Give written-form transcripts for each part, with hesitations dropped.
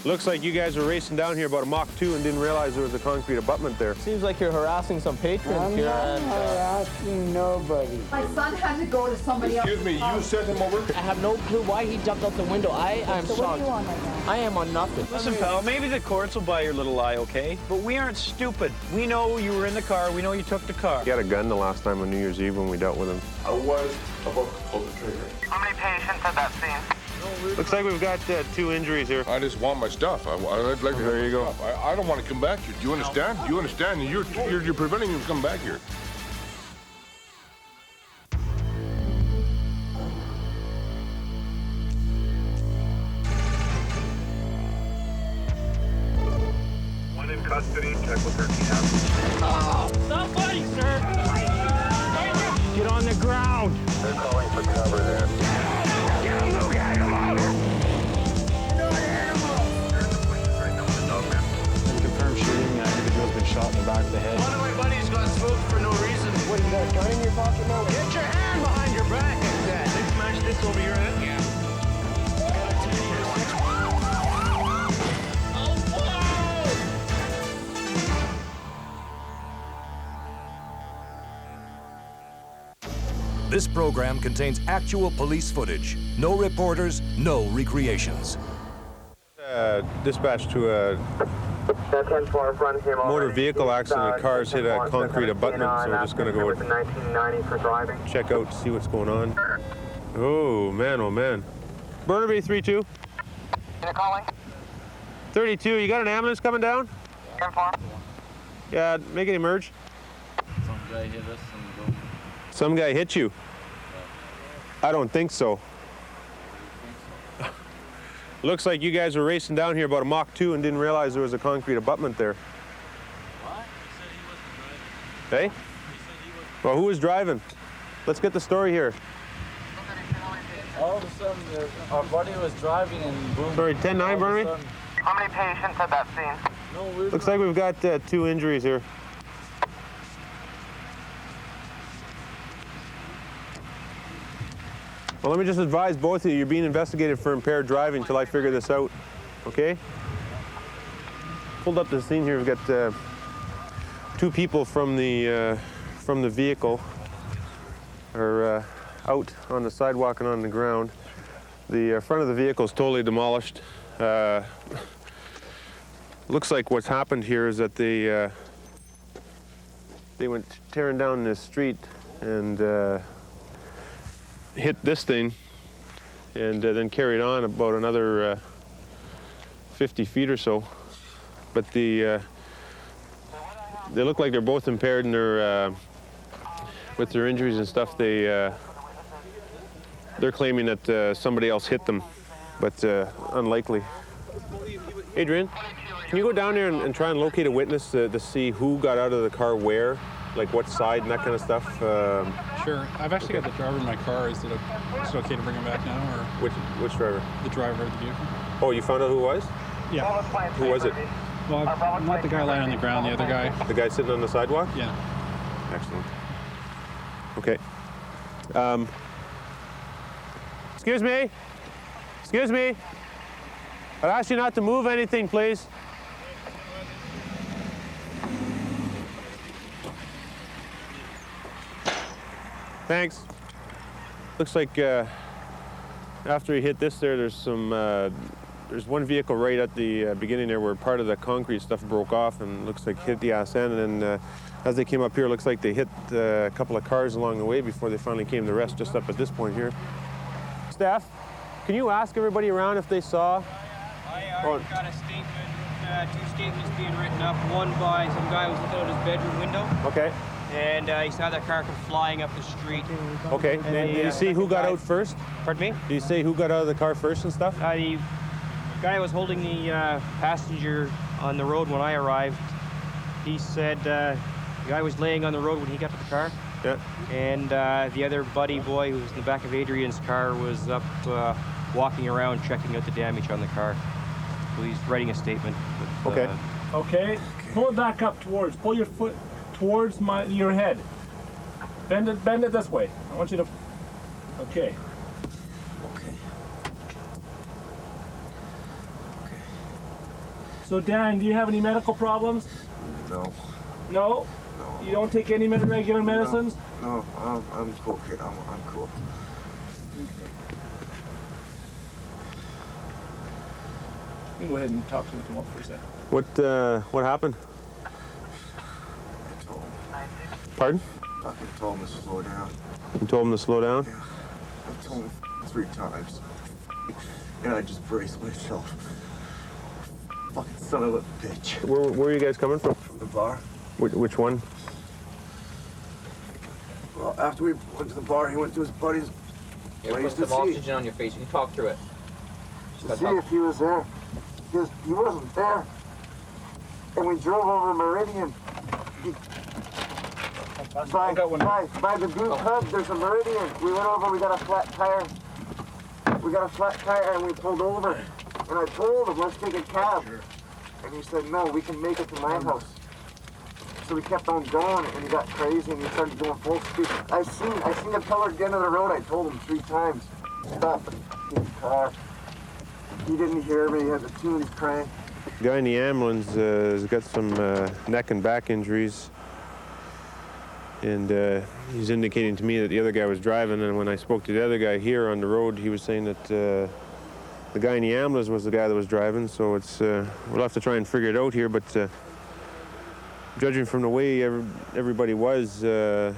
Looks like you guys were racing down here about a Mach 2 and didn't realize there was a concrete abutment there. Seems like you're harassing some patrons here. I'm not harassing nobody. My son had to go to somebody else. Excuse me, you sent him over? I have no clue why he jumped out the window. I am So shocked. what do you want right now? I am on nothing. Listen, pal, maybe the courts will buy your little lie, okay? But we aren't stupid. We know you were in the car. We know you took the car. He had a gun the last time on New Year's Eve when we dealt with him. I was about to pull the trigger. How many patients at that scene? Looks like we've got 2 injuries here. I just want my stuff. I'd like to. There you go. I don't want to come back here. Do you understand? Do you understand? You're preventing me from coming back here. One in custody. Check with 13 out. Stop fighting, sir! Get on the ground! They're calling for cover there. Confirmed shooting. Individual's been shot in the back of the head. One of my buddies got smoked for no reason. What, you got a gun in your pocket now? Get your hand behind your back, I said. They smashed this over your head? Yeah. This program contains actual police footage. No reporters, no recreations. Dispatch to a motor vehicle accident. Cars hit a concrete abutment, so we're just going to go 1990 for driving. check out, see what's going on. Oh, man, oh, man. Burnaby 3-2. You're calling? 32, you got an ambulance coming down? 10-4. Yeah, make it emerge. Some guy hit us and go. Some guy hit you. I don't think so. Looks like you guys were racing down here about a Mach 2 and didn't realize there was a concrete abutment there. What? He said he wasn't driving. Hey? Well, who was driving? Let's get the story here. All of a sudden, our buddy was driving and boom. Sorry, 10-9, Burnaby? How many patients at that scene? No, we're Looks like we've got 2 injuries here. Well, let me just advise both of you, you're being investigated for impaired driving until I figure this out, okay? Pulled up the scene here, we've got 2 people from the vehicle are out on the sidewalk and on the ground. The front of the vehicle is totally demolished. Looks like what's happened here is that they went tearing down this street and hit this thing and then carried on about another 50 feet or so. But they look like they're both impaired and they're with their injuries and stuff. They're claiming that somebody else hit them, but unlikely. Adrian, can you go down there and try and locate a witness to see who got out of the car where, like what side and that kind of stuff? Sure. I've actually got the driver in my car. Is it okay to bring him back now, or Which driver? the driver of the vehicle? Oh, you found out who it was? Yeah. Who was it? Well, not the guy lying on the ground. The other guy. The guy sitting on the sidewalk? Yeah. Excellent. Okay. Excuse me? Excuse me? I'd ask you not to move anything, please. Thanks. Looks like after he hit this there's some, there's one vehicle right at the beginning there where part of the concrete stuff broke off and looks like hit the ass end, and then as they came up here, looks like they hit a couple of cars along the way before they finally came to rest just up at this point here. Staff, can you ask everybody around if they saw? I already got a statement, 2 statements being written up. One by some guy who was looking out his bedroom window. Okay. And he saw that car come flying up the street. Okay. And Did you see who got out first? Pardon me? Did you say who got out of the car first and stuff? The guy was holding the passenger on the road when I arrived. He said the guy was laying on the road when he got to the car. Yeah. And the other buddy boy who was in the back of Adrian's car was up walking around checking out the damage on the car. So he's writing a statement. With, Okay. Okay. Pull it back up towards. Pull your foot towards your head. Bend it this way. I want you to. Okay. Okay. So Dan, do you have any medical problems? No. No? You don't take any regular medicines? No, I'm cool, kid. I'm cool. You can go ahead and talk to him for a second. What happened? I told him. Pardon? I told him to slow down. You told him to slow down? Yeah. I told him 3 times. And I just braced myself. Fucking son of a bitch. Where are you guys coming from? From the bar. Which one? Well, after we went to the bar, he went to his buddy's place to some see. oxygen on your face. You can talk through it. To see if he was there. Because he wasn't there. And we drove over Meridian. By the Blue Pub, there's a Meridian. We went over, we got a flat tire. And we pulled over. And I told him, let's take a cab. And he said, no, we can make it to my house. So we kept on going, and he got crazy, and he started going full speed. I seen the pillar at the end of the road. I told him 3 times, stop the f***ing car. He didn't hear me. He had the tunes cranked. The guy in the ambulance has got some neck and back injuries. And he's indicating to me that the other guy was driving, and when I spoke to the other guy here on the road, he was saying that the guy in the ambulance was the guy that was driving, so it's we'll have to try and figure it out here, but judging from the way everybody was, we're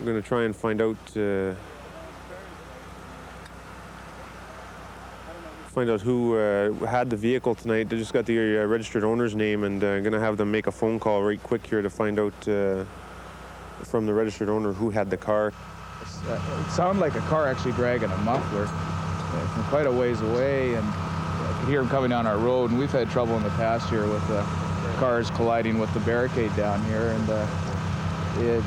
going to try and find out who had the vehicle tonight. They just got the registered owner's name, and going to have them make a phone call right quick here to find out from the registered owner who had the car. It sounded like a car actually dragging a muffler from quite a ways away, and I could hear him coming down our road, and we've had trouble in the past here with cars colliding with the barricade down here, and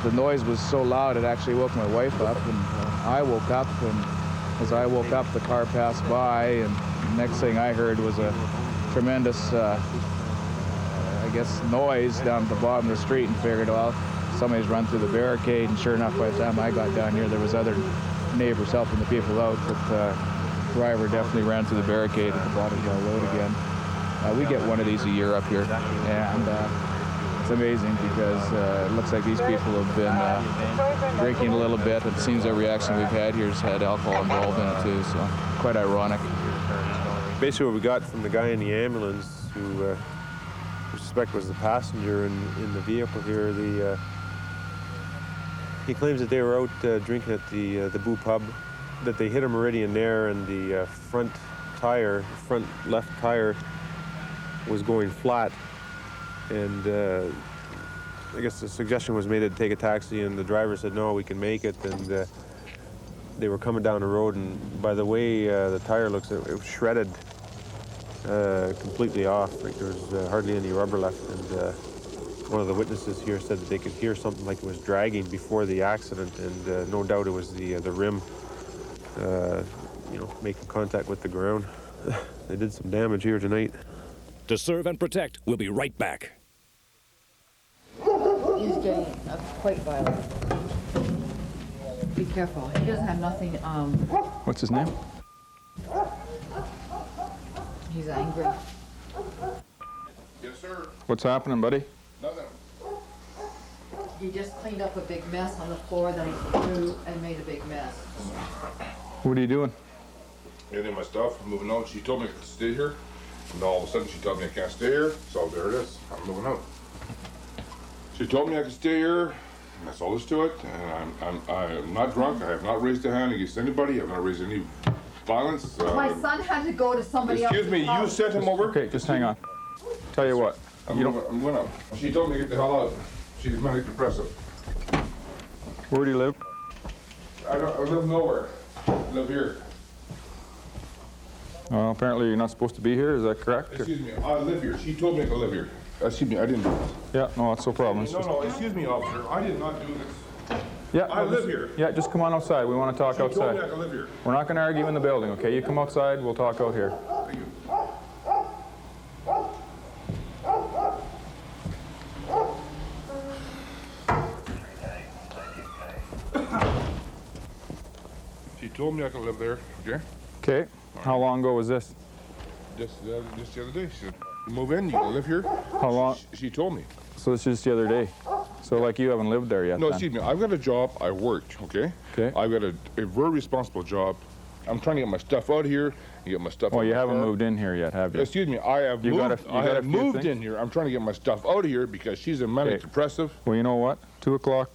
the noise was so loud it actually woke my wife up, and I woke up, and as I woke up the car passed by, and the next thing I heard was a tremendous I guess noise down at the bottom of the street, and figured, well, somebody's run through the barricade, and sure enough, by the time I got down here, there was other neighbors helping the people out, but the driver definitely ran through the barricade at the bottom of our road again. We get one of these a year up here, and it's amazing because it looks like these people have been drinking a little bit. It seems every accident we've had here has had alcohol involved in it too, so quite ironic. Basically what we got from the guy in the ambulance who we suspect was the passenger in the vehicle here, he claims that they were out drinking at the Boo Pub, that they hit a Meridian there, and the front left tire was going flat, and I guess the suggestion was made to take a taxi, and the driver said, no, we can make it, and they were coming down the road, and by the way the tire looks, it was shredded completely off, like there was hardly any rubber left, and one of the witnesses here said that they could hear something like it was dragging before the accident, and no doubt it was the rim making contact with the ground. They did some damage here tonight. To serve and protect, we'll be right back. He's getting quite violent. Be careful. He doesn't have nothing. What's his name? He's angry. Yes, sir. What's happening, buddy? Nothing. He just cleaned up a big mess on the floor, then he threw and made a big mess. What are you doing? Getting my stuff, moving out. She told me I could stay here. And all of a sudden she told me I can't stay here. So there it is. I'm moving out. She told me I could stay here. And that's all there's to it. And I'm not drunk. I have not raised a hand against anybody. I have not raised any violence. My son had to go to somebody else's excuse me, you house. sent him over? Okay, just hang on. Tell you what. I'm going out. She told me to get the hell out. She's manic depressive. Where do you live? I live nowhere. I live here. Well, apparently you're not supposed to be here, is that correct? Excuse me, I live here. She told me I could live here. Excuse me, I didn't do this. Yeah, no, that's no problem. It's just- No, excuse me, officer. I did not do this. Yeah, I live here. Yeah, just come on outside. We want to talk She told me I outside. could live here. We're not going to argue in the building, okay? You come outside, we'll talk out here. Thank you. She told me I could live there, okay? Okay, how long ago was this? Just the other day. She said, move in, you can live here. How long? She told me. So this is just the other day. So like you haven't lived there yet? No, then? excuse me. I've got a job. I worked. Okay. Okay. I've got a very responsible job. I'm trying to get my stuff out of here and get my stuff. Well, out you of my haven't car. moved in here yet, have you? Excuse me. I have moved in here. I'm trying to get my stuff out of here because she's a manic depressive. Well, you know what? 2 o'clock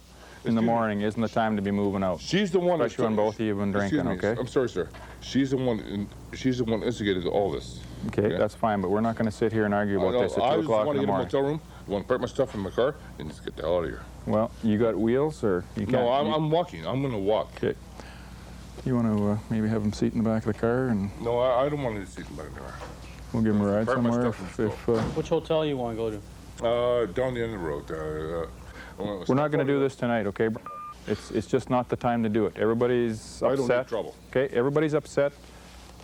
in the morning isn't the time to be moving out. She's the one. Especially when both of you have been drinking. Excuse me, Okay. I'm sorry, sir. She's the one. She's the one that instigated all this. Okay, that's fine, but we're not going to sit here and argue about this at 2 o'clock in the morning. I just want to get a motel room. I want to park my stuff in my car and just get the hell out of here. Well, you got wheels, or you can't? No, I'm walking. I'm going to walk. Okay. You want to maybe have him seat in the back of the car, and No, I don't want to sit in the back of the car. we'll give him a ride Park my somewhere. stuff in the Which hotel you want to go to? Down the end of the road. We're not going to do this tonight, okay? It's just not the time to do it. Everybody's upset. I don't need trouble. Okay, everybody's upset.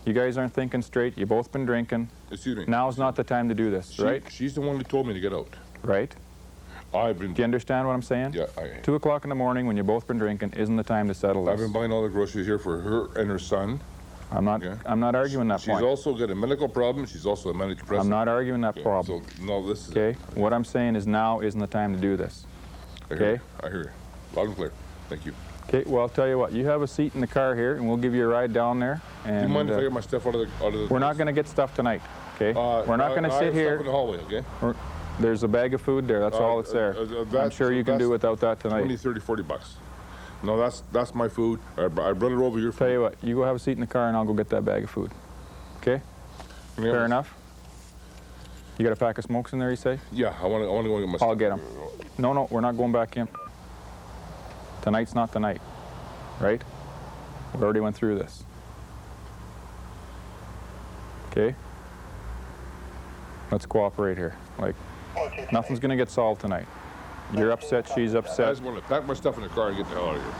You guys aren't thinking straight. You've both been drinking. Excuse me. Now's not the time to do this, right? She's the one that told me to get out. Right? I've been. Do you understand what I'm saying? Yeah. 2 o'clock in the morning when you've both been drinking isn't the time to settle this. I've been buying all the groceries here for her and her son. I'm not arguing that point. She's also got a medical problem. She's also a manic depressive. I'm not arguing that problem. So, no, this is Okay? What I'm saying is now isn't the time to do this. Okay? I hear you. Loud and clear. Thank you. Okay, well, I'll tell you what. You have a seat in the car here, and we'll give you a ride down there. And, Do you mind if I get my stuff out of the... We're not going to get stuff tonight, okay? We're not going to sit here. Stuff in the hallway, okay? There's a bag of food there. That's all that's there. I'm sure you can do without that tonight. 20, 30, 40 bucks. No, that's my food. I brought it over here. Tell you what. You go have a seat in the car, and I'll go get that bag of food. Okay? Fair enough? You got a pack of smokes in there, you say? Yeah, I want to go get my stuff. I'll get them. No, we're not going back in. Tonight's not the night, right? We already went through this. Okay? Let's cooperate here. Like, nothing's gonna get solved tonight. You're upset, she's I upset. just want to pack my stuff in the car and get the hell out of here.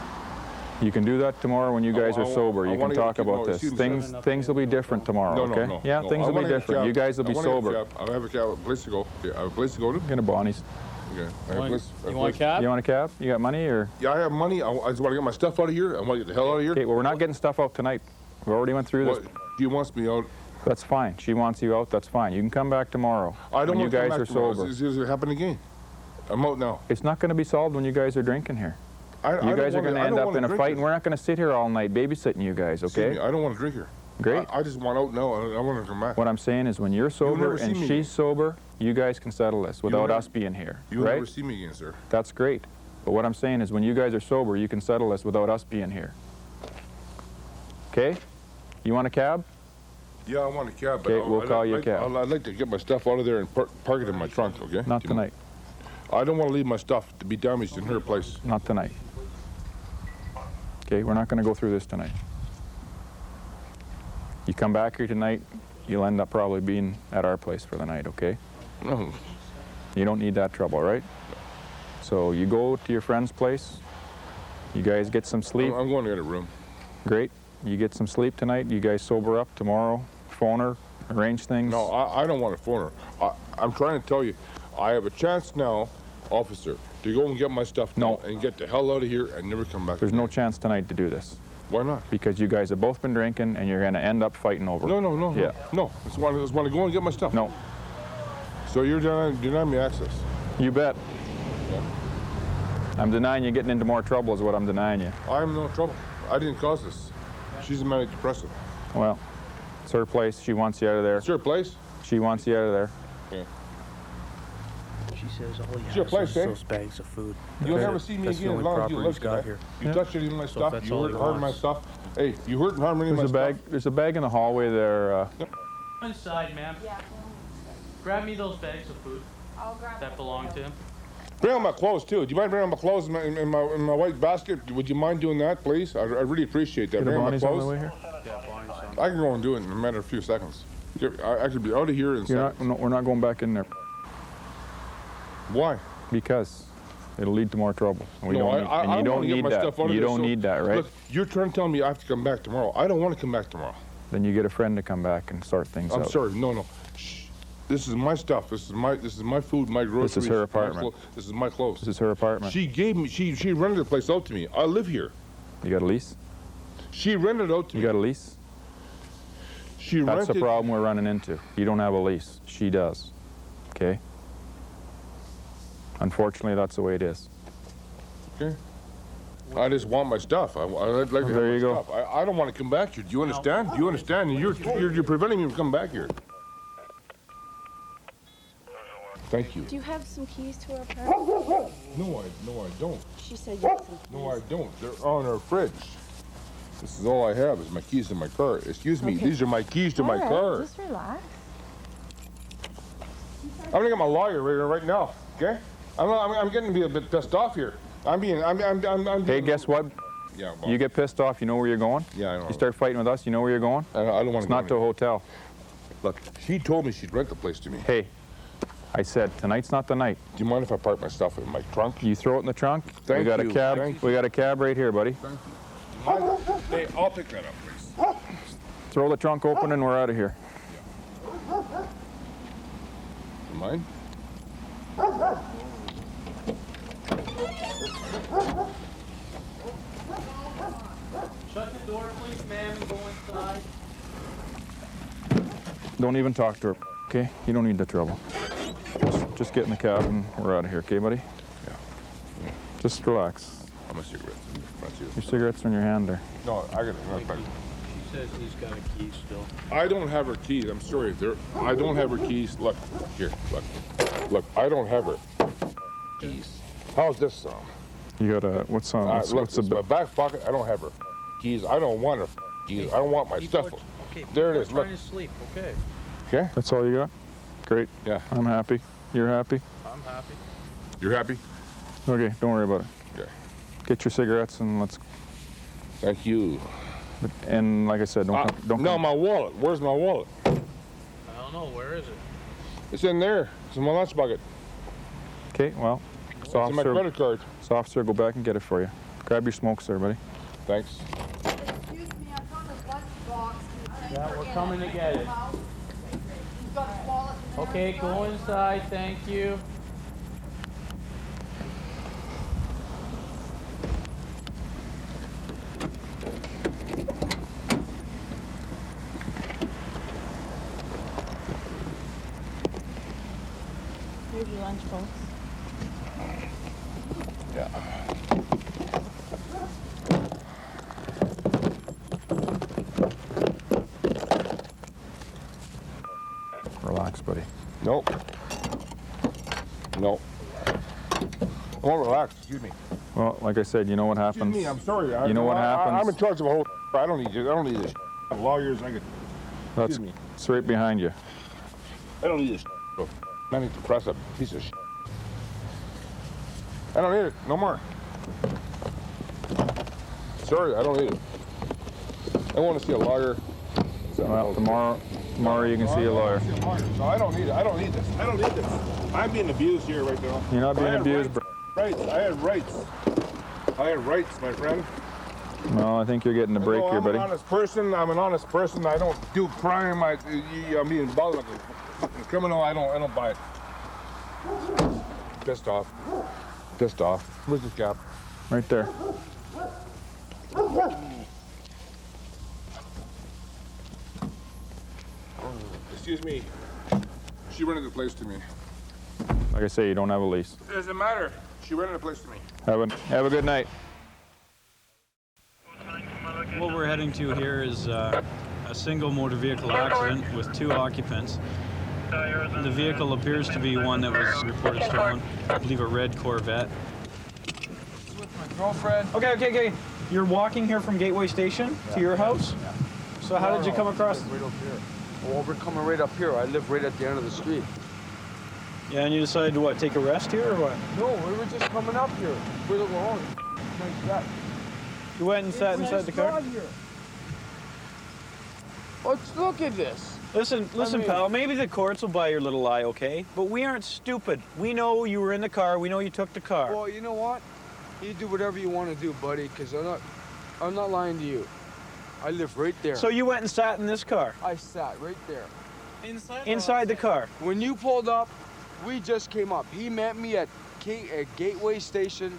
You can do that tomorrow when you guys are sober. You can talk about this. Things will be different tomorrow, okay? No. Yeah, things will be different. You guys will be sober. I have a cab, a place to go. Yeah, I have a place to go to. Get a Bonnie's. Okay. You want a cab? You want a cab? You got money, or? Yeah, I have money. I just want to get my stuff out of here. I want to get the hell out of here. Okay, well, we're not getting stuff out tonight. We already went through this. She wants me out. That's fine. She wants you out. That's fine. You can come back tomorrow. I don't when want you to guys come are back tomorrow. sober. It's going to happen again. I'm out now. It's not going to be solved when you guys are drinking here. You guys are going to end up in a fight, and we're not going to sit here all night babysitting you guys, okay? I don't want to drink here. Great. I just want out now. I want to come back. What I'm saying is when you're sober and she's sober, you guys can settle this without us being here, You'll right? never see me again, sir. That's great. But what I'm saying is when you guys are sober, you can settle this without us being here. Okay? You want a cab? Yeah, I want a cab. Okay, we'll call you a cab. I'd like to get my stuff out of there and park it in my trunk, okay? Not tonight. I don't want to leave my stuff to be damaged in her place. Not tonight. Okay, we're not going to go through this tonight. You come back here tonight, you'll end up probably being at our place for the night, okay? No. You don't need that trouble, right? So you go to your friend's place, you guys get some sleep. I'm going to get a room. Great. You get some sleep tonight, you guys sober up tomorrow, phone her, arrange things. No, I don't want to phone her. I'm trying to tell you, I have a chance now, officer, to go and get my stuff now and get the hell out of here and never come back. There's no chance tonight to do this. Why not? Because you guys have both been drinking and you're going to end up fighting over it. No. Yeah. No, I just want to go and get my stuff. No. So you're denying me access? You bet. Yeah. I'm denying you getting into more trouble is what I'm denying you. I'm no trouble. I didn't cause this. She's a manic depressive. Well, it's her place. She wants you out of there. It's her place? She wants you out of there. Yeah. She says all It's you your place, have eh? those bags of food. You'll never see me again as long as you live here. You touch any of my stuff, you hurt and harm my stuff. Hey, you hurt and harm any of my stuff. There's a bag in the hallway there. Inside, ma'am. Yeah. Grab me those bags of food. I'll grab that belong to him. Bring on my clothes, too. Do you mind bringing on my clothes in my white basket? Would you mind doing that, please? I really appreciate that. Get a Bring on my Bonnie's on clothes. the way here? Yeah, Barney's on. I can go and do it in a matter of a few seconds. I could be out of here in seconds. We're not going back in there. Why? Because it'll lead to more trouble. We No, you don't need that. You don't need that, right? Look, you're trying to tell me I have to come back tomorrow. I don't want to come back tomorrow. Then you get a friend to come back and sort things out. I'm sorry. No. Shh. This is my stuff. This is my food, my groceries. This is her apartment. This is my clothes. This is her apartment. She rented the place out to me. I live here. You got a lease? She rented it out to me. You got a lease? That's the problem we're running into. You don't have a lease. She does. Okay? Unfortunately, that's the way it is. Okay. I just want my stuff. I'd like to have my stuff. I don't want to come back here. Do you understand? Do you understand? You're preventing me from coming back here. Thank you. Do you have some keys to our apartment? No, I don't. She said you have some keys. No, I don't. They're on our fridge. This is all I have is my keys to my car. Excuse me, these are my keys to my car. Just relax. I'm gonna get my lawyer right now, okay? I'm getting to be a bit pissed off here. Hey, guess what? Yeah, well, you get pissed off, you know where you're going? Yeah, I know. You start fighting with us, you know where you're going? I don't want to. It's not to a hotel. Look, she told me she'd rent the place to me. Hey, I said tonight's not the night. Do you mind if I park my stuff in my trunk? You throw it in the trunk. Thank we got you. a cab. Thank We got a cab right here, buddy. Thank you. Hey, I'll pick that up, please. Throw the trunk open and we're out of here. Mine? Shut the door, please, ma'am, and go inside. Don't even talk to her, okay? You don't need the trouble. Just get in the cab and we're out of here, okay, buddy? Yeah. Just relax. How my cigarettes? Your cigarettes are in your hand there. No, I got it. She says he's got a key still. I don't have her keys. I'm sorry. I don't have her keys. Look, here, look. Look, I don't have her keys. How's this sound? You got a, what's on? What's the my back pocket? I don't have her keys. I don't want her keys. I don't want my stuff. Okay, there it is. Look. Trying to sleep. Okay. Okay. That's all you got? Great. Yeah. I'm happy. You're happy? I'm happy. You're happy? Okay, don't worry about it. Okay. Get your cigarettes and let's. Thank you. And like I said, don't. No, my wallet. Where's my wallet? I don't know. Where is it? It's in there. It's in my lunch bucket. Okay, well. It's in my credit card. So officer, go back and get it for you. Grab your smokes there, buddy. Thanks. Excuse me, I found a lunchbox. Yeah, we're coming to get it. He's got a wallet in there. Okay, go inside. Thank you. Here's your lunch, folks. Yeah. Relax, buddy. Nope. Nope. I won't relax. Excuse me. Well, like I said, you know what happens. Excuse me. I'm sorry. You know what happens. I'm in charge of a whole. I don't need you. I don't need this. I have lawyers. I could. That's Excuse me. it's right behind you. I don't need this. I need to press a piece of. I don't need it. No more. Sorry, I don't need it. I want to see a lawyer. Well, tomorrow you can see a lawyer. No, I don't need it. I don't need this. I don't need this. I'm being abused here right now. You're not being abused, bro. Rights. I have rights. I have rights, my friend. No, I think you're getting a break here, buddy. I'm an honest person. I'm an honest person. I don't do crime. I'm being involved like a fucking criminal. I don't buy it. Pissed off. Pissed off. Where's the cap? Right there. Excuse me. She rented the place to me. Like I say, you don't have a lease. It doesn't matter. She rented the place to me. Have a good night. What we're heading to here is a single motor vehicle accident with 2 occupants. The vehicle appears to be one that was reported stolen. I believe a red Corvette. With my girlfriend. Okay. You're walking here from Gateway Station to your house? Yeah. So how did you come across? Right up here. Well, we're coming right up here. I live right at the end of the street. Yeah, and you decided to what, take a rest here or what? No, we were just coming up here. We're the wrong. You went and sat inside the car? Let's look at this. Listen, pal, maybe the courts will buy your little lie, okay? But we aren't stupid. We know you were in the car. We know you took the car. Well, you know what? You do whatever you want to do, buddy, because I'm not lying to you. I live right there. So you went and sat in this car? I sat right there. Inside the car? When you pulled up, we just came up. He met me at Gateway Station,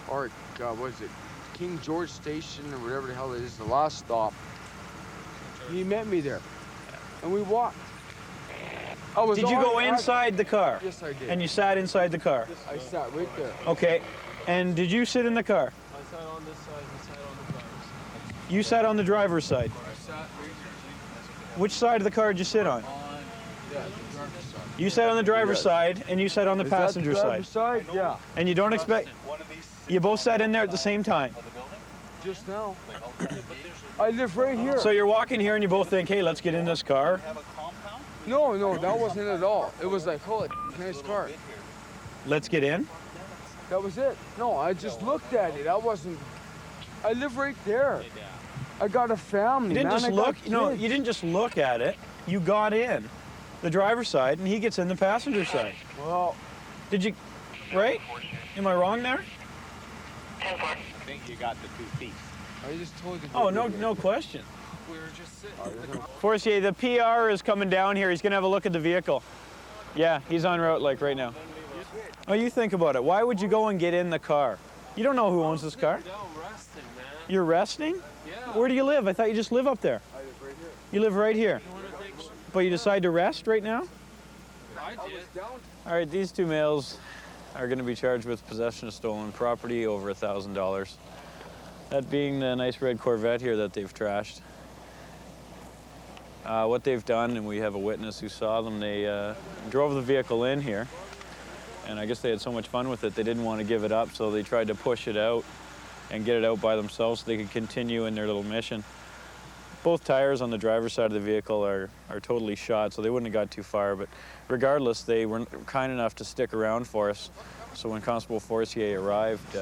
or what is it? King George Station, or whatever the hell it is, the last stop. He met me there. and we walked. Did you go inside the car? Yes, I did. And you sat inside the car? I sat right there. Okay. And did you sit in the car? I sat on this side, he sat on the driver's side. You sat on the driver's side. I sat right here. Which side of the car did you sit on? Yeah, the driver's side. You sat on the driver's side, and you sat on the passenger side. Yeah. And you don't expect... You both sat in there at the same time? Just now. I live right here. So you're walking here and you both think, hey, let's get in this car? No, that wasn't it at all. It was like, holy, nice car. Let's get in? That was it. No, I just looked at it. I live right there. I got a family. You didn't man. just look, no, you didn't just look at it. You got in the driver's side and he gets in the passenger side. Well, did you, right? Am I wrong there? I think you got the 2 feet. I just told you. Oh, no question. We were just sitting. Forcier, the PR is coming down here. He's gonna have a look at the vehicle. Yeah, he's en route like right now. Oh, you think about it. Why would you go and get in the car? You don't know who owns this car. I'm resting, man. You're resting? Yeah. Where do you live? I thought you just live up there. I live right here. You live right here. But you decide to rest right now? I did. All right, these two males are going to be charged with possession of stolen property over $1,000. That being the nice red Corvette here that they've trashed. What they've done, and we have a witness who saw them, they drove the vehicle in here, and I guess they had so much fun with it they didn't want to give it up, so they tried to push it out and get it out by themselves so they could continue in their little mission. Both tires on the driver's side of the vehicle are totally shot, so they wouldn't have got too far, but regardless, they were kind enough to stick around for us. So when Constable Forcier arrived,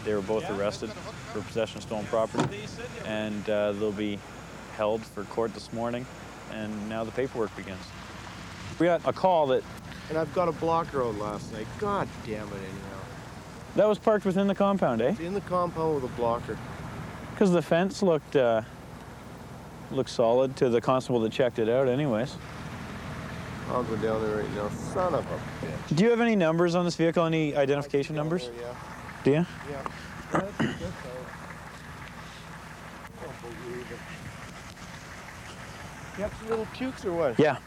they were both arrested for possession of stolen property, and they'll be held for court this morning, and now the paperwork begins. We got a call that... And I've got a blocker out last night. God damn it, anyhow. That was parked within the compound, eh? It's in the compound with a blocker. Because the fence looked solid to the constable that checked it out anyways. I'll go down there right now. Son of a bitch. Do you have any numbers on this vehicle? Any identification numbers? There, yeah. Do you? Yeah. You have some little pukes or what? Yeah.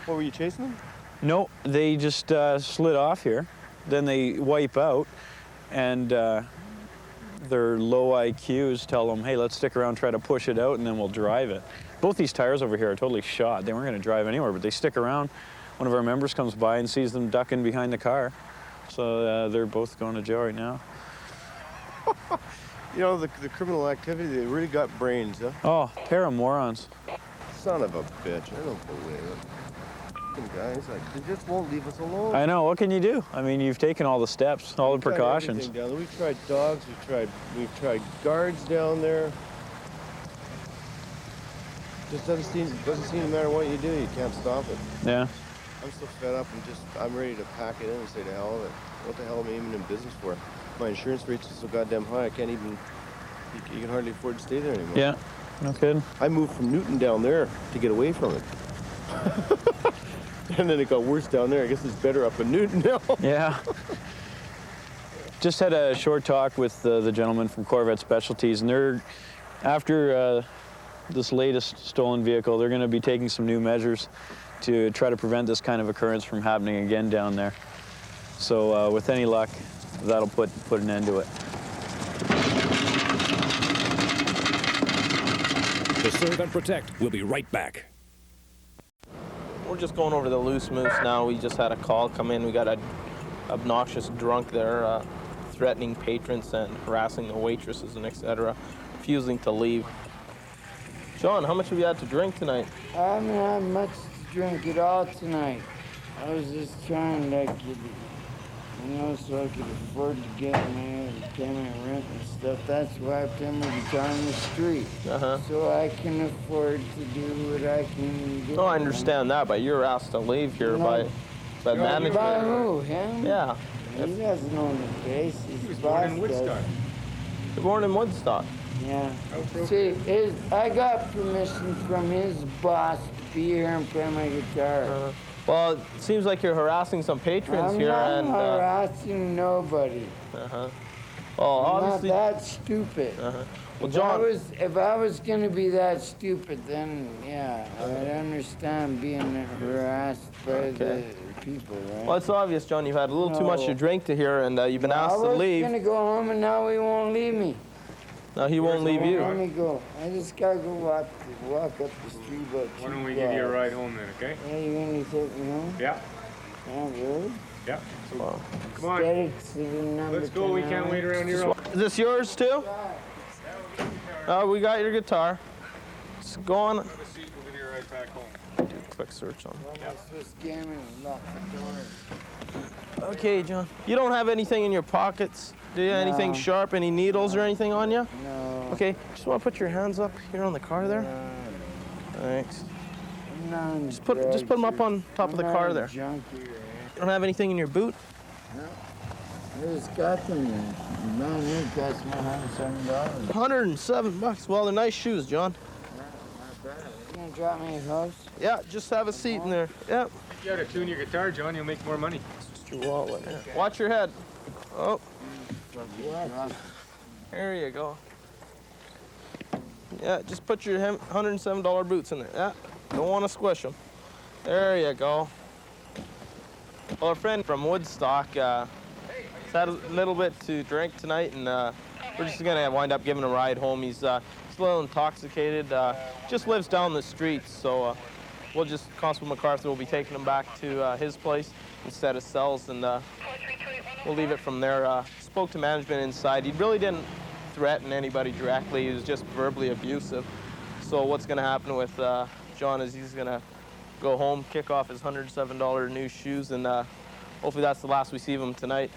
What, were you chasing them? No, they just slid off here. Then they wipe out, and their low IQs tell them, hey, let's stick around, try to push it out, and then we'll drive it. Both these tires over here are totally shot. They weren't going to drive anywhere, but they stick around. One of our members comes by and sees them ducking behind the car. So they're both going to jail right now. You know, the criminal activity, they really got brains, huh? Oh, pair of morons. Son of a bitch. I don't believe it. Guys, like, they just won't leave us alone. I know. What can you do? I mean, you've taken all the steps, all the precautions. Down there. We've tried dogs. We've tried guards down there. Just doesn't seem no matter what you do, you can't stop it. Yeah. I'm so fed up and I'm ready to pack it in and say to hell of it. What the hell am I even in business for? My insurance rates are so goddamn high. I can't even. You can hardly afford to stay there anymore. Yeah. No kidding. I moved from Newton down there to get away from it. And then it got worse down there. I guess it's better up in Newton now. Yeah. Just had a short talk with the gentleman from Corvette Specialties, and they're, after this latest stolen vehicle, they're going to be taking some new measures to try to prevent this kind of occurrence from happening again down there. So with any luck, that'll put an end to it. To serve and protect, we'll be right back. We're just going over the Loose Moose now. We just had a call come in. We got an obnoxious drunk there threatening patrons and harassing the waitresses and etc., refusing to leave. John, how much have you had to drink tonight? I haven't had much to drink at all tonight. I was just trying to get, so I could afford to get pay my rent and stuff. That's why I pay my guitar on the street. So I can afford to do what I can do. Oh, I understand that, but you're asked to leave here by management. By who? Him? Yeah. He doesn't own the place. He was born in Woodstock. You're born in Woodstock. Yeah. See, I got permission from his boss to be here and play my guitar. Well, it seems like you're harassing some patrons here. I'm not harassing nobody. Well, I'm obviously. not that stupid. Well, John. If I was gonna be that stupid, then yeah, I'd understand being harassed by the people, right? Well, it's obvious, John, you've had a little too much to drink to here, and you've been asked to leave. I was gonna go home, and now he won't leave me. No, he won't leave you. Let me go. I just gotta go walk up the street. Why don't we give you a ride home then, okay? Yeah, you gonna take me home? Yeah. Oh, really? Yeah. So, Wow. come on. Let's go. We can't wait around your own. Is this yours too? We got your guitar. Just go on. We'll give you a ride back home. Quick search on. Okay, John. You don't have anything in your pockets, do you? No. Anything sharp? Any needles or anything on you? No. Okay. Just want to put your hands up here on the car there. Thanks. Just put them up on top of the car there. You don't have anything in your boot? No. I just got them. Man, they cost me $107. $107. Well, they're nice shoes, John. You gonna drop me a house? Yeah, just have a seat in there. Yeah. You gotta tune your guitar, John. You'll make more money. Just your wallet. Yeah. Watch your head. Oh. There you go. Yeah, just put your $107 boots in there. Yeah. Don't want to squish them. There you go. Well, a friend from Woodstock has had a little bit to drink tonight, and we're just gonna wind up giving him a ride home. He's a little intoxicated. Just lives down the street, so we'll just Constable MacArthur will be taking him back to his place instead of cells, and we'll leave it from there. Spoke to management inside. He really didn't threaten anybody directly. He was just verbally abusive. So what's gonna happen with John is he's gonna go home, kick off his $107 new shoes, and hopefully that's the last we see of him tonight.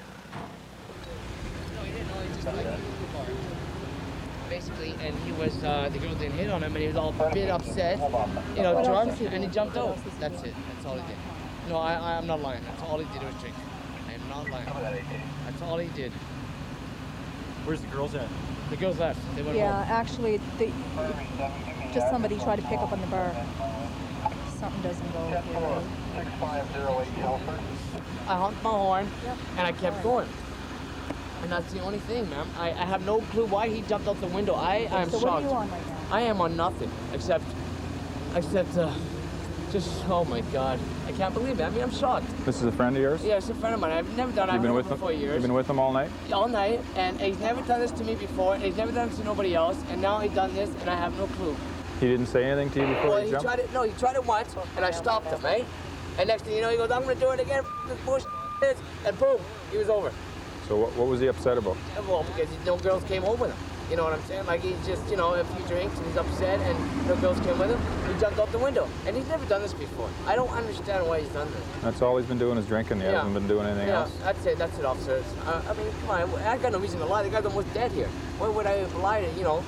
No, he didn't know. He just basically, and he was the girl didn't hit on him, and he was all a bit upset, you know, drunk, and he jumped out. That's it. That's all he did. No, I'm not lying. That's all he did was drink. I am not lying. That's all he did. Where's the girls at? The girls left. They went Yeah, home. actually, just somebody tried to pick up on the bar. Something doesn't go here. I honked my horn, and I kept going. And that's the only thing, ma'am. I have no clue why he jumped out the window. I am So shocked. what are you on right now? I am on nothing, except, just, oh my God. I can't believe it. I mean, I'm shocked. This is a friend of yours? Yeah, it's a friend of mine. I've never done it. You've been with for him 4 years. You've been with him all night? All night, and he's never done this to me before, and he's never done it to nobody else, and now he's done this, and I have no clue. He didn't say anything to you before Well, you he jumped? tried it. No, he tried it once, and I stopped him, eh? And next thing you know, he goes, "I'm gonna do it again." This bullshit, and boom, he was over. So what was he upset about? Well, because no girls came home with him. You know what I'm saying? Like, he just, you know, a few drinks and he's upset and no girls came with him. He jumped out the window. And he's never done this before. I don't understand why he's done this. That's all he's been doing is drinking. He hasn't been doing anything else. That's it, officers. I mean, come on, I got no reason to lie. The guy's almost dead here. Why would I lie to, you know?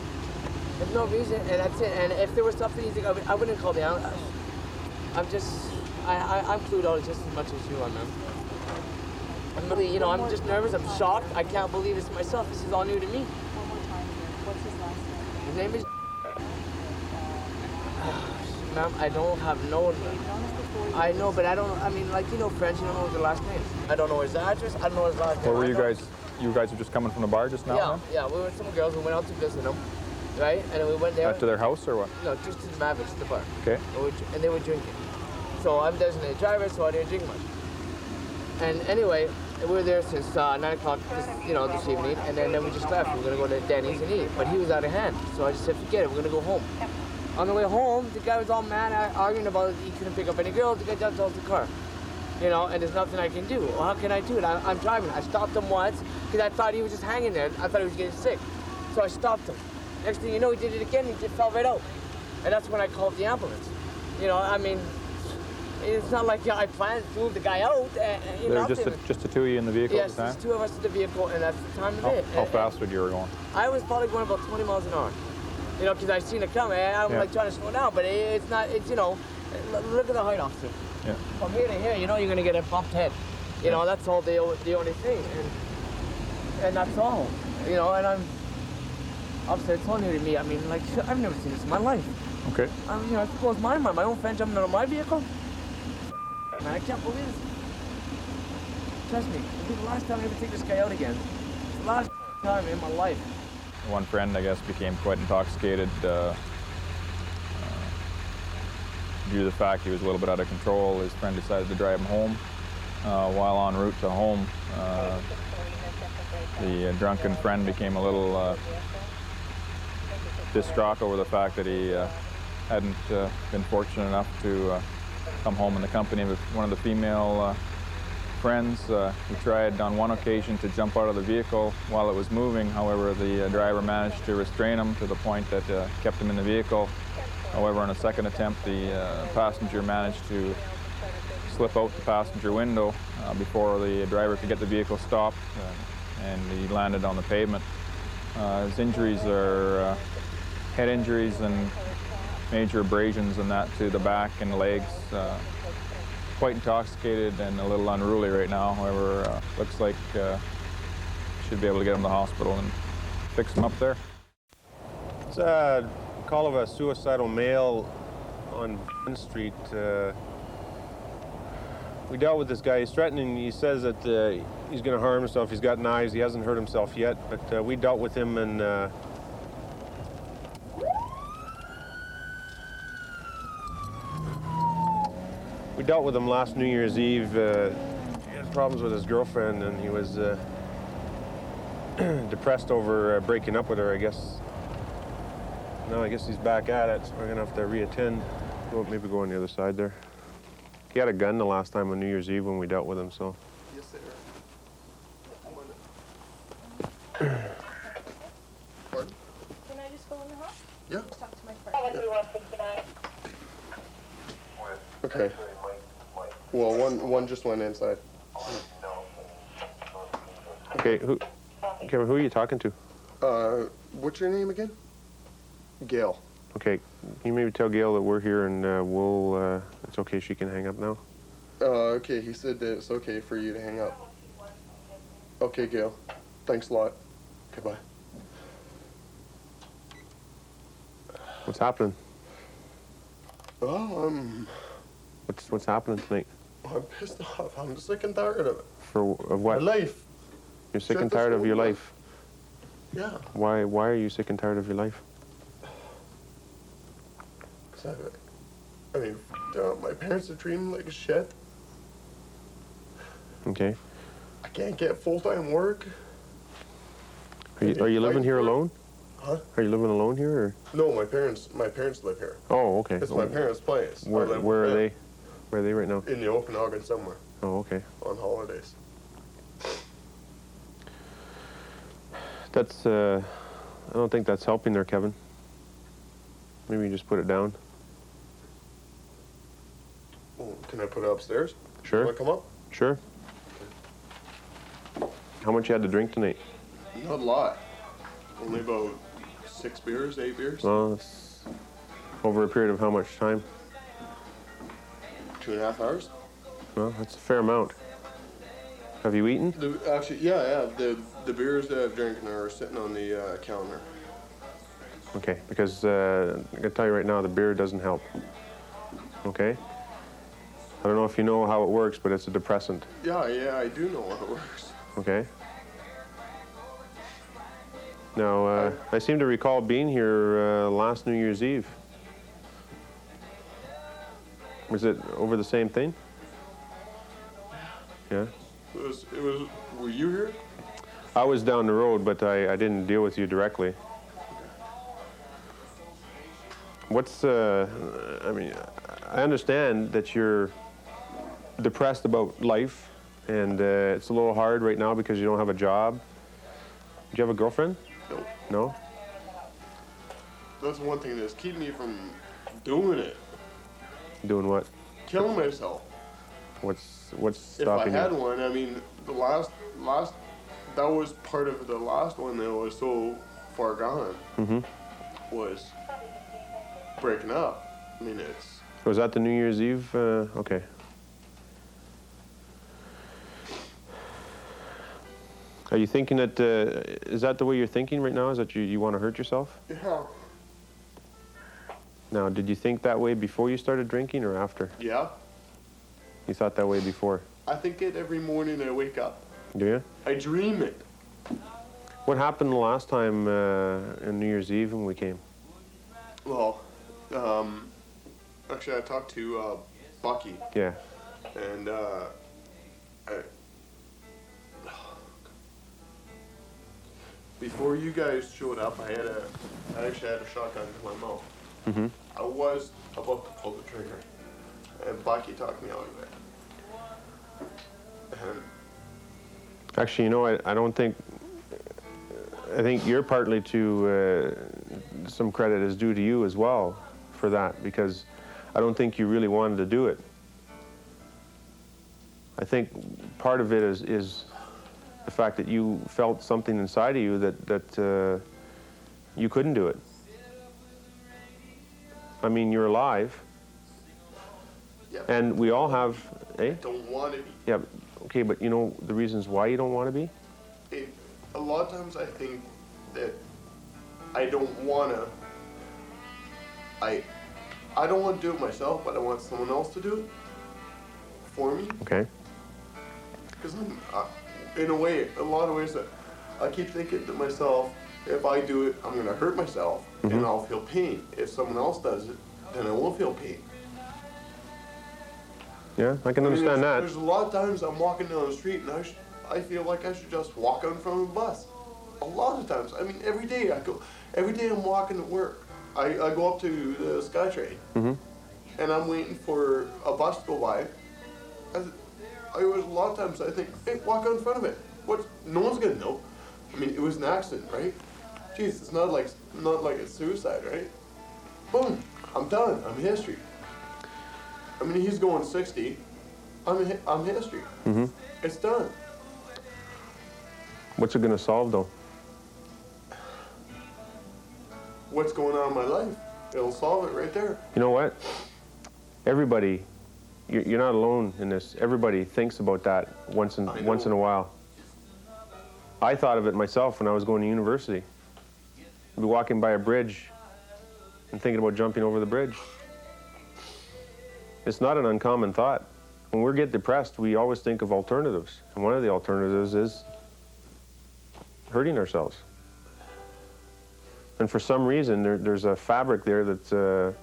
There's no reason, and that's it. And if there was something you think of, I wouldn't call the ambulance. I'm clued out just as much as you are, man. I'm really, you know, I'm just nervous. I'm shocked. I can't believe this myself. This is all new to me. One more time here. What's his last name? His name is. Ma'am, I don't have no. I know, but I don't. I mean, like, you know, French. You don't know what their last names. I don't know his address. I don't know his last name. Where were you guys? You guys were just coming from the bar just now? Yeah, then? yeah. We were with some girls. We went out to visit them, right? And then we went there. To their house or what? No, just to the Mavericks, the bar. Okay. And they were drinking. So I'm designated driver, so I didn't drink much. And anyway, we were there since 9 o'clock, this evening, and then we just left. We were gonna go to Denny's and eat, but he was out of hand. So I just said, forget it. We're gonna go home. On the way home, the guy was all mad, arguing about he couldn't pick up any girls. The guy jumped out the car, and there's nothing I can do. Well, how can I do it? I'm driving. I stopped him once because I thought he was just hanging there. I thought he was getting sick, so I stopped him. Next thing you know, he did it again. He just fell right out, and that's when I called the ambulance. I mean. It's not like I planned to move the guy out. There were just the two of you in the vehicle yes, at the time? Yes, two of us in the vehicle, and that's the time of it. How fast would you were going? I was probably going about 20 miles an hour. Because I seen it coming. I was like trying to slow down, but it's not, look at the height, officer. Yeah. From here to here, you're going to get a bumped head. That's all the only thing. And that's all. And I'm, officer, it's all new to me. I mean, like, I've never seen this in my life. Okay. I suppose my own friend jumping out of my vehicle. Man, I can't believe this. Trust me, it'll be the last time I ever take this guy out again. It's the last time in my life. one friend, I guess, became quite intoxicated due to the fact he was a little bit out of control. His friend decided to drive him home. While en route to home, the drunken friend became a little distraught over the fact that he hadn't been fortunate enough to come home in the company of one of the female friends. He tried on one occasion to jump out of the vehicle while it was moving. However, the driver managed to restrain him to the point that kept him in the vehicle. However, on a second attempt, the passenger managed to slip out the passenger window before the driver could get the vehicle stopped, and he landed on the pavement. His injuries are head injuries and major abrasions and that to the back and legs. Quite intoxicated and a little unruly right now. However, looks like should be able to get him to the hospital and fix him up there. It's a call of a suicidal male on Street. We dealt with this guy. He's threatening. He says that he's going to harm himself. He's got knives. He hasn't hurt himself yet, but we dealt with him and we dealt with him last New Year's Eve. He had problems with his girlfriend, and he was depressed over breaking up with her, I guess. Now I guess he's back at it, so we're going to have to reattend. Well, maybe go on the other side there. He had a gun the last time on New Year's Eve when we dealt with him, so. Yes, sir. Pardon? Can I just go in the house? Yeah. Just talk to my friend. Okay. Well, one just went inside. Okay, Kevin, who are you talking to? What's your name again? Gail. Okay, can you maybe tell Gail that we're here and it's okay, she can hang up now? Okay, he said that it's okay for you to hang up. Okay, Gail. Thanks a lot. Okay, bye. What's happening? Well, What's happening tonight? I'm pissed off. I'm sick and tired of it. Of what? My life. You're sick and tired of your life? Yeah. Why are you sick and tired of your life? I mean, my parents are treating me like a shit. Okay. I can't get full-time work. Are you living here alone? Huh? Are you living alone here, or? No, my parents live here. Oh, okay. It's my parents' place. Where are they? Where are they right now? In the Okanagan somewhere. Oh, okay. On holidays. That's, I don't think that's helping there, Kevin. Maybe you just put it down. Well, can I put it upstairs? Sure. Want to come up? Sure. How much you had to drink tonight? Not a lot. Only about 6 beers, 8 beers. Well, it's over a period of how much time? 2.5 hours. Well, that's a fair amount. Have you eaten? Actually, yeah. The beers that I've drinking are sitting on the counter. Okay, because I can tell you right now, the beer doesn't help. Okay? I don't know if you know how it works, but it's a depressant. Yeah, I do know how it works. Okay? Now, I seem to recall being here last New Year's Eve. Was it over the same thing? Yeah? Were you here? I was down the road, but I didn't deal with you directly. I mean, I understand that you're depressed about life, and it's a little hard right now because you don't have a job. Do you have a girlfriend? No. No? That's one thing that's keeping me from doing it. Doing what? Killing myself. What's If I stopping had you? one, I mean, the last, that was part of the last one that was so far gone, was breaking up. I mean, it's... Was that the New Year's Eve? Okay. Are you thinking that, is that the way you're thinking right now? Is that you want to hurt yourself? Yeah. Now, did you think that way before you started drinking or after? Yeah. You thought that way before? I think it every morning I wake up. Do you? I dream it. What happened the last time on New Year's Eve when we came? Well, actually, I talked to Bucky. Yeah. And before you guys showed up, I actually had a shotgun to my mouth. Mm-hmm. I was about to pull the trigger, and Bucky talked me out of it. And Actually, you know, I don't think, I think you're partly to, some credit is due to you as well for that, because I don't think you really wanted to do it. I think part of it is the fact that you felt something inside of you that you couldn't do it. I mean, you're alive, and we all have, eh? don't want to be. Yeah, okay, but you know the reasons why you don't want to be? A lot of times I think that I don't want to, I don't want to do it myself, but I want someone else to do it for me. Okay. Because I'm, in a way, a lot of ways that I keep thinking to myself, if I do it, I'm going to hurt myself, and I'll feel pain. If someone else does it, then I won't feel pain. Yeah, I can understand that. There's a lot of times I'm walking down the street and I feel like I should just walk out in front of a bus. A lot of times. I mean, every day I'm walking to work. I go up to the SkyTrain, and I'm waiting for a bus to go by. A lot of times I think, hey, walk out in front of it. No one's gonna know. I mean, it was an accident, right? Jeez, it's not like it's suicide, right? Boom, I'm done. I'm history. I mean, he's going 60. I'm history. It's done. What's it gonna solve though? What's going on in my life? It'll solve it right there. You know what? Everybody, you're not alone in this. Everybody thinks about that once in a while. I thought of it myself when I was going to university. I'd be walking by a bridge and thinking about jumping over the bridge. It's not an uncommon thought. When we get depressed, we always think of alternatives. And one of the alternatives is hurting ourselves. And for some reason, there's a fabric there that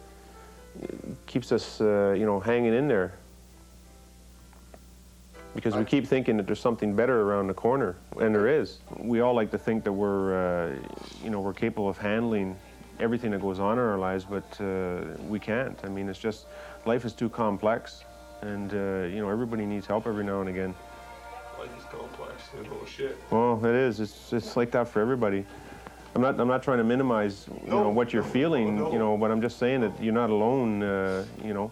keeps us, you know, hanging in there. Because we keep thinking that there's something better around the corner, and there is. We all like to think that we're, you know, we're capable of handling everything that goes on in our lives, but we can't. I mean, it's just, life is too complex, and you know, everybody needs help every now and again. Life is complex. It's bullshit. Well, it is. It's like that for everybody. I'm not trying to minimize, you know, what you're feeling, you know, but I'm just saying that you're not alone, you know.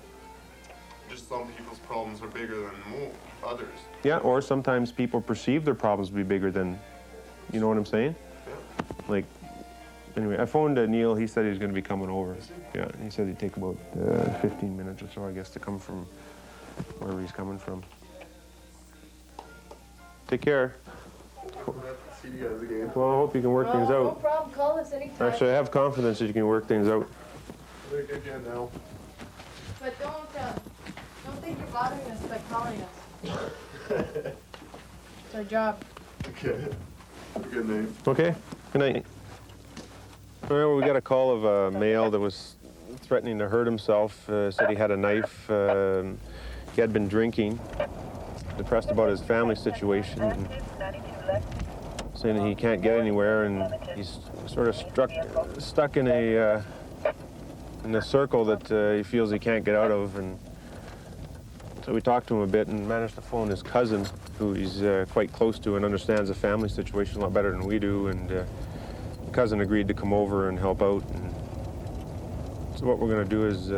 Just some people's problems are bigger than others. Yeah, or sometimes people perceive their problems to be bigger than, you know what I'm saying? Yeah. Like, anyway, I phoned Neil. He said he was going to be coming over. Yeah, he said he'd take about 15 minutes or so, I guess, to come from wherever he's coming from. Take care. See you guys again. Well, I hope you can work things No out. problem, call us anytime. Actually, I have confidence that you can work things out. Again now. But don't think you're bothering us by calling us. It's our job. Okay. Good night. Okay, good night. All right, well, we got a call of a male that was threatening to hurt himself, said he had a knife. He had been drinking, depressed about his family situation, and saying that he can't get anywhere, and he's sort of stuck in a circle that he feels he can't get out of. And so we talked to him a bit and managed to phone his cousin, who he's quite close to and understands the family situation a lot better than we do. And the cousin agreed to come over and help out. And so what we're going to do is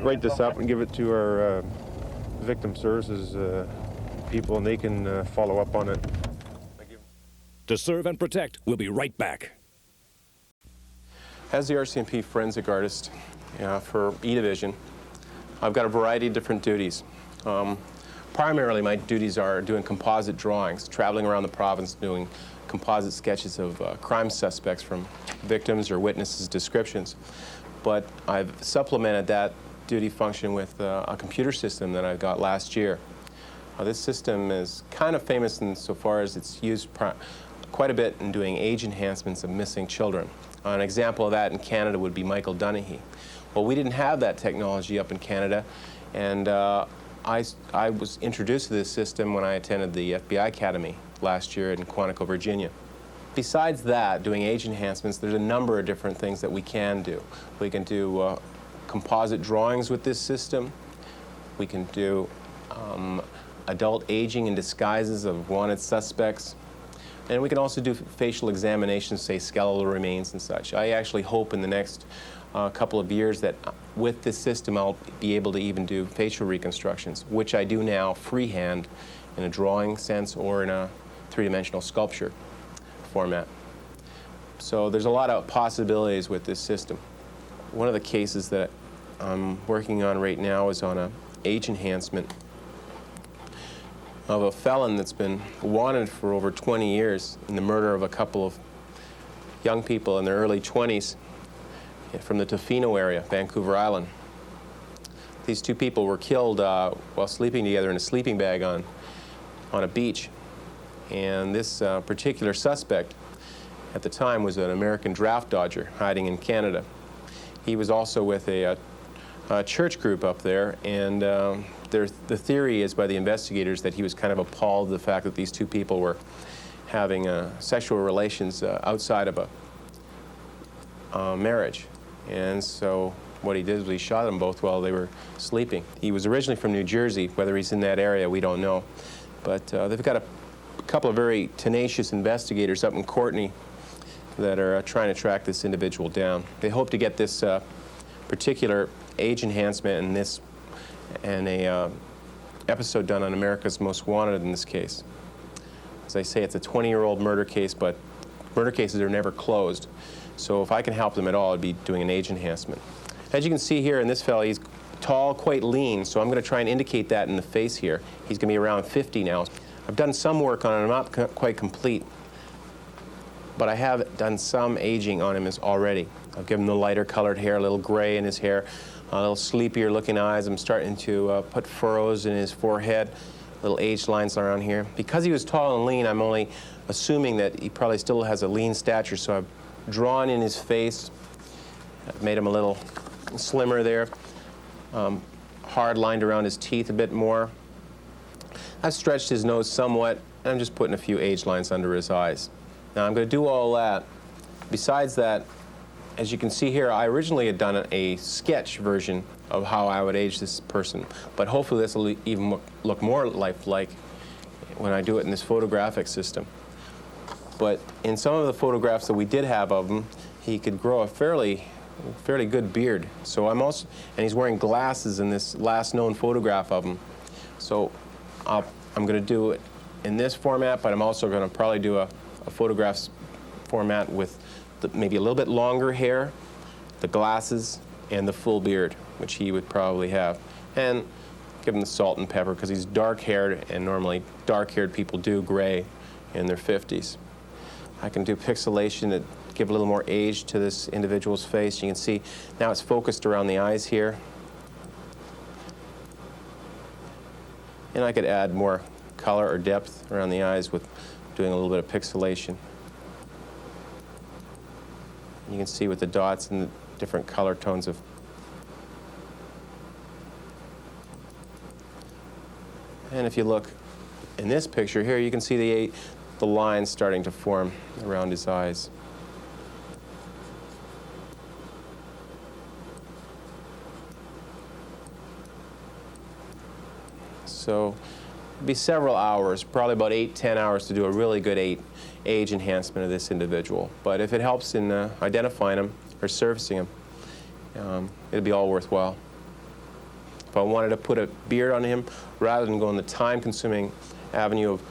write this up and give it to our victim services people, and they can follow up on it. To serve and protect, we'll be right back. As the RCMP forensic artist for E Division, I've got a variety of different duties. Primarily, my duties are doing composite drawings, traveling around the province doing composite sketches of crime suspects from victims or witnesses' descriptions. But I've supplemented that duty function with a computer system that I got last year. This system is kind of famous insofar as it's used quite a bit in doing age enhancements of missing children. An example of that in Canada would be Michael Dunahee. Well, we didn't have that technology up in Canada, and I was introduced to this system when I attended the FBI Academy last year in Quantico, Virginia. Besides that, doing age enhancements, there's a number of different things that we can do. We can do composite drawings with this system. We can do adult aging in disguises of wanted suspects. And we can also do facial examinations, say skeletal remains and such. I actually hope in the next couple of years that with this system I'll be able to even do facial reconstructions, which I do now freehand in a drawing sense or in a three-dimensional sculpture format. So there's a lot of possibilities with this system. One of the cases that I'm working on right now is on an age enhancement of a felon that's been wanted for over 20 years in the murder of a couple of young people in their early 20s from the Tofino area, Vancouver Island. These two people were killed while sleeping together in a sleeping bag on a beach. And this particular suspect at the time was an American draft dodger hiding in Canada. He was also with a church group up there, and the theory is by the investigators that he was kind of appalled at the fact that these two people were having sexual relations outside of a marriage. And so what he did was he shot them both while they were sleeping. He was originally from New Jersey. Whether he's in that area, we don't know. But they've got a couple of very tenacious investigators up in Courtenay that are trying to track this individual down. They hope to get this particular age enhancement and a episode done on America's Most Wanted in this case. As I say, it's a 20-year-old murder case, but murder cases are never closed. So if I can help them at all, I'd be doing an age enhancement. As you can see here in this fellow, he's tall, quite lean, so I'm going to try and indicate that in the face here. He's going to be around 50 now. I've done some work on him, not quite complete, but I have done some aging on him already. I've given him the lighter colored hair, a little gray in his hair, a little sleepier looking eyes. I'm starting to put furrows in his forehead, little age lines around here. Because he was tall and lean, I'm only assuming that he probably still has a lean stature, so I've drawn in his face. I've made him a little slimmer there, hard lined around his teeth a bit more. I've stretched his nose somewhat, and I'm just putting a few age lines under his eyes. Now I'm going to do all that. Besides that, as you can see here, I originally had done a sketch version of how I would age this person, but hopefully this will even look more lifelike when I do it in this photographic system. But in some of the photographs that we did have of him, he could grow a fairly good beard. So and he's wearing glasses in this last known photograph of him. So I'm going to do it in this format, but I'm also going to probably do a photographs format with maybe a little bit longer hair, the glasses, and the full beard, which he would probably have. And give him the salt and pepper, because he's dark-haired, and normally dark-haired people do gray in their 50s. I can do pixelation to give a little more age to this individual's face. You can see now it's focused around the eyes here. And I could add more color or depth around the eyes with doing a little bit of pixelation. You can see with the dots and the different color tones of. And if you look in this picture here, you can see the lines starting to form around his eyes. So it'd be several hours, probably about 8-10 hours to do a really good age enhancement of this individual. But if it helps in identifying him or surfacing him, it'd be all worthwhile. If I wanted to put a beard on him, rather than going the time-consuming avenue of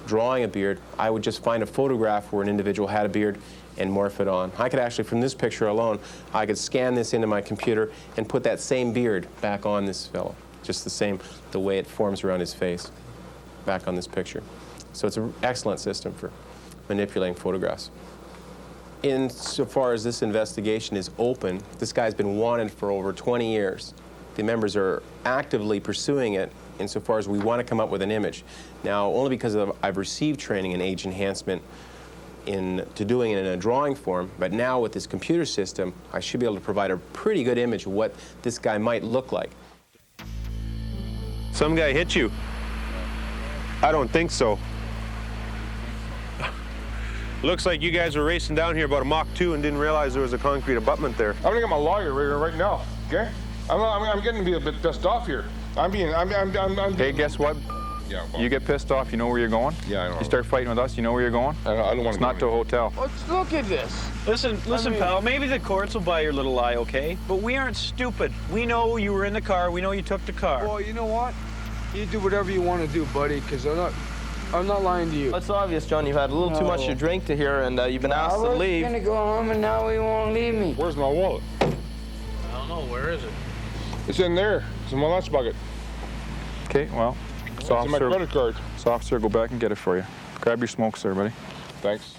drawing a beard, I would just find a photograph where an individual had a beard and morph it on. I could actually, from this picture alone, I could scan this into my computer and put that same beard back on this fellow. Just the way it forms around his face, back on this picture. So it's an excellent system for manipulating photographs. Insofar as this investigation is open, this guy's been wanted for over 20 years. The members are actively pursuing it insofar as we want to come up with an image. Now, only because I've received training in age enhancement to doing it in a drawing form, but now with this computer system, I should be able to provide a pretty good image of what this guy might look like. Some guy hit you. I don't think so. Looks like you guys were racing down here about a Mach 2 and didn't realize there was a concrete abutment there. I'm gonna get my lawyer right now, okay? I'm getting to be a bit pissed off here. Hey, guess what? Yeah, well, You get pissed off, you know where you're going? Yeah, I know. You start fighting with us, you know where you're going? I don't want It's to not to a hotel. Let's look at this. Listen, pal, maybe the courts will buy your little lie, okay? But we aren't stupid. We know you were in the car. We know you took the car. Well, you know what? You do whatever you want to do, buddy, because I'm not lying to you. It's obvious, John, you've had a little too much to drink to here, and you've been asked to leave. I was gonna go home, and now he won't leave me. Where's my wallet? I don't know, where is it? It's in there. It's in my lunch bucket. Okay, well, It's in my credit card. officer, go back and get it for you. Grab your smokes there, buddy. Thanks.